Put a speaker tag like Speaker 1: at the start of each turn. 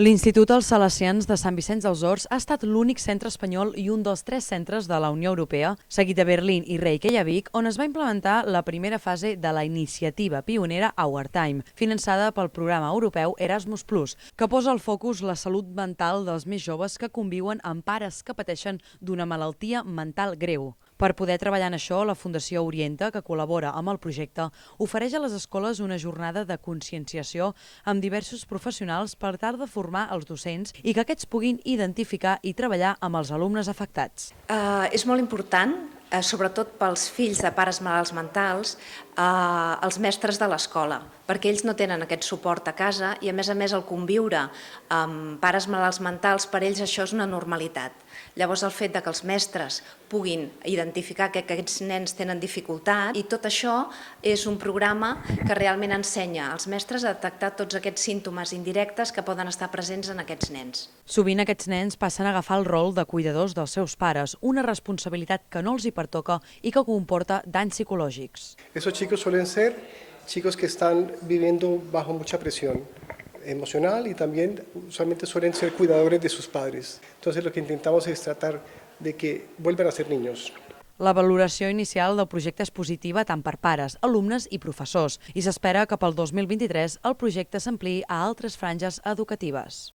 Speaker 1: L'Institut Els Salesians de Sant Vicenç dels Horts ha estat l'únic centre espanyol i un dels 3 centres de la Unió Europea, seguit de Berlín i Reykjavik, on es va implementar la primera fase de la iniciativa pionera Our Time, finançada pel programa europeu Erasmus+, que posa al focus la salut mental dels més joves que conviuen amb pares que pateixen d'una malaltia mental greu. Per poder treballar en això, la Fundació Orienta, que col·labora amb el projecte, ofereix a les escoles una jornada de conscienciació amb diversos professionals per tal de formar els docents i que aquests puguin identificar i treballar amb els alumnes afectats.
Speaker 2: És molt important, sobretot pels fills de pares malalts mentals, els mestres de l'escola, perquè ells no tenen aquest suport a casa i a més el conviure amb pares malalts mentals, per ells això és una normalitat. Llavors el fet que els mestres puguin identificar que aquests nens tenen dificultat, i tot això és un programa que realment ensenya als mestres a detectar tots aquests símptomes indirectes que poden estar presents en aquests nens.
Speaker 1: Sovint aquests nens passen a agafar el rol de cuidadors dels seus pares, una responsabilitat que no els hi pertoca i que comporta danys psicològics.
Speaker 3: Esos chicos suelen ser chicos que están viviendo bajo mucha presión emocional y también usualmente suelen ser cuidadores de sus padres. Entonces lo que intentamos es tratar de que vuelvan a ser niños.
Speaker 1: La valoració inicial del projecte és positiva tant per pares, alumnes i professors i s'espera que pel 2023 el projecte s'ampliï a altres franges educatives.